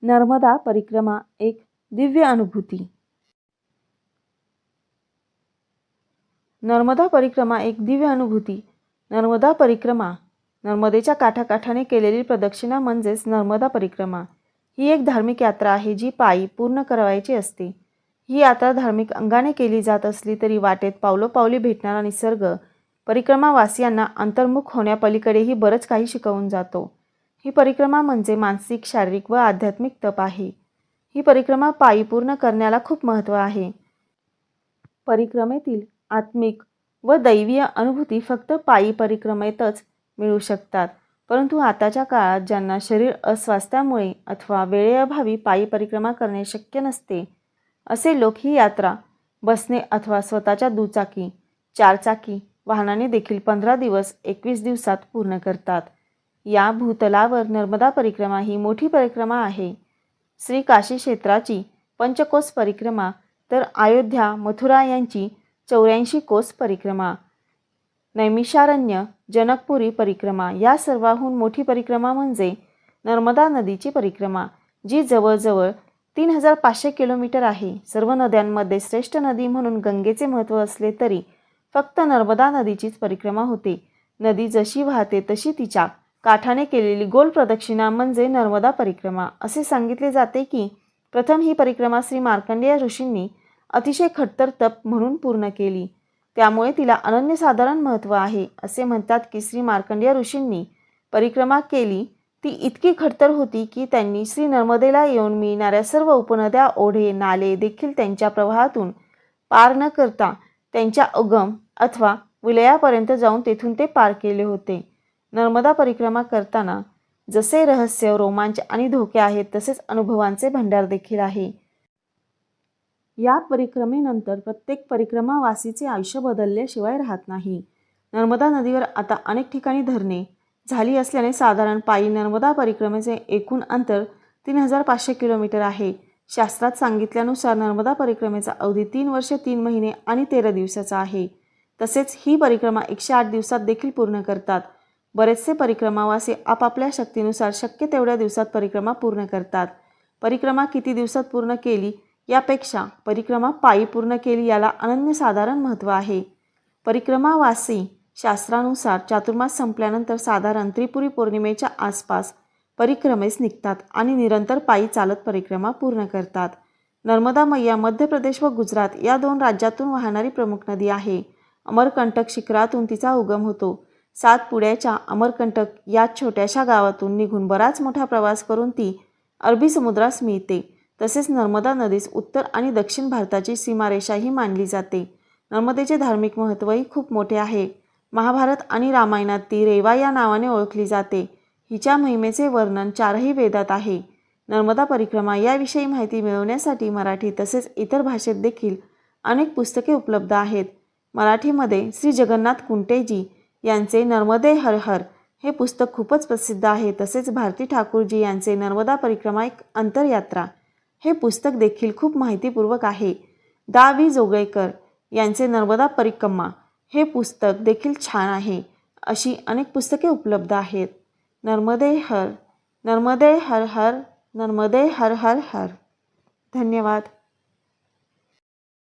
नर्मदा परिक्रमा एक दिव्य अनुभूती। नर्मदा परिक्रमा एक दिव्य अनुभूती। नर्मदा परिक्रमा नर्मदेच्या काठाकाठाने केलेली प्रदक्षिणा म्हणजेच नर्मदा परिक्रमा। ही एक धार्मिक यात्रा आहे जी पायी पूर्ण करायची असते। ही यात्रा धार्मिक अंगाने केली जात असली तरी वाटेत पावलोपावली भेटणारा निसर्ग परिक्रमावासियांना अंतर्मुख होण्यापलीकडेही बरंच काही शिकवून जातो। ही परिक्रमा म्हणजे मानसिक, शारीरिक व आध्यात्मिक तप आहे। ही परिक्रमा पायी पूर्ण करण्याला खूप महत्त्व आहे। परिक्रमेतील आत्मिक व दैवीय अनुभूती फक्त पायी परिक्रमेतच मिळू शकतात। परंतु आताच्या काळात ज्यांना शरीर अस्वास्थ्यामुळे अथवा वेळेअभावी पायी परिक्रमा करणे शक्य नसते, असे लोक ही यात्रा बसने अथवा स्वतःच्या दुचाकी, चारचाकी वाहनाने देखील 15 दिवस 21 दिवसात पूर्ण करतात। या भूतलावर नर्मदा परिक्रमा ही मोठी परिक्रमा आहे। श्री काशी क्षेत्राची पंचकोस परिक्रमा तर अयोध्या, मथुरा यांची 84 कोस परिक्रमा, नैमिषारण्य, जनकपुरी परिक्रमा या सर्वाहून मोठी परिक्रमा म्हणजे नर्मदा नदीची परिक्रमा, जी जवळजवळ 3500 किलोमीटर आहे। सर्व नद्यांमध्ये श्रेष्ठ नदी म्हणून गंगेचे महत्त्व असले तरी फक्त नर्मदा नदीचीच परिक्रमा होते। नदी जशी वाहते तशी तिच्या काठाने केलेली गोल प्रदक्षिणा म्हणजे नर्मदा परिक्रमा। असे सांगितले जाते की प्रथम ही परिक्रमा श्री मार्कंडेय ऋषींनी अतिशय खडतर तप म्हणून पूर्ण केली, त्यामुळे तिला अनन्यसाधारण महत्त्व आहे। असे म्हणतात की श्री मार्कंडेय ऋषींनी परिक्रमा केली ती इतकी खडतर होती की त्यांनी श्री नर्मदेला येऊन मिळणाऱ्या सर्व उपनद्या, ओढे, नाले देखील त्यांच्या प्रवाहातून पार न करता त्यांच्या उगम अथवा विलयापर्यंत जाऊन तेथून ते पार केले होते। नर्मदा परिक्रमा करताना जसे रहस्य, रोमांच आणि धोके आहेत तसेच अनुभवांचे भंडार देखील आहे। या परिक्रमेनंतर प्रत्येक परिक्रमावासीचे आयुष्य बदलल्याशिवाय राहत नाही। नर्मदा नदीवर आता अनेक ठिकाणी धरणे झाली असल्याने साधारण पायी नर्मदा परिक्रमेचे एकूण अंतर 3500 किलोमीटर आहे। शास्त्रात सांगितल्यानुसार नर्मदा परिक्रमेचा अवधी 3 वर्ष 3 महिने आणि 13 दिवसाचा आहे। तसेच ही परिक्रमा 108 दिवसात देखील पूर्ण करतात। बरेचसे परिक्रमावासी आपापल्या शक्तीनुसार शक्य तेवढ्या दिवसात परिक्रमा पूर्ण करतात। परिक्रमा किती दिवसात पूर्ण केली यापेक्षा परिक्रमा पायी पूर्ण केली याला अनन्यसाधारण महत्त्व आहे। परिक्रमावासी शास्त्रानुसार चातुर्मास संपल्यानंतर साधारण त्रिपुरी पौर्णिमेच्या आसपास परिक्रमेस निघतात आणि निरंतर पायी चालत परिक्रमा पूर्ण करतात। नर्मदा मैया मध्य प्रदेश व गुजरात या 2 राज्यातून वाहणारी प्रमुख नदी आहे। अमरकंटक शिखरातून तिचा उगम होतो। सातपुड्याच्या अमरकंटक या छोट्याशा गावातून निघून बराच मोठा प्रवास करून ती अरबी समुद्रास मिळते। तसेच नर्मदा नदीस उत्तर आणि दक्षिण भारताची सीमारेषाही मानली जाते। नर्मदेचे धार्मिक महत्त्वही खूप मोठे आहे। महाभारत आणि रामायणात ती रेवा या नावाने ओळखली जाते। हिच्या महिमेचे वर्णन 4ही वेदात आहे। नर्मदा परिक्रमा याविषयी माहिती मिळवण्यासाठी मराठी तसेच इतर भाषेत देखील अनेक पुस्तके उपलब्ध आहेत। मराठीमध्ये श्री जगन्नाथ कुंटेजी यांचे नर्मदे हर हर हे पुस्तक खूपच प्रसिद्ध आहे। तसेच भारती ठाकूरजी यांचे नर्मदा परिक्रमा एक अंतरयात्रा हे पुस्तक देखील खूप माहितीपूर्वक आहे। दा. वी. जोगळेकर यांचे नर्मदा परिक्रमा हे पुस्तक देखील छान आहे। अशी अनेक पुस्तके उपलब्ध आहेत। नर्मदे हर हर, नर्मदे हर हर, नर्मदे हर हर हर। धन्यवाद।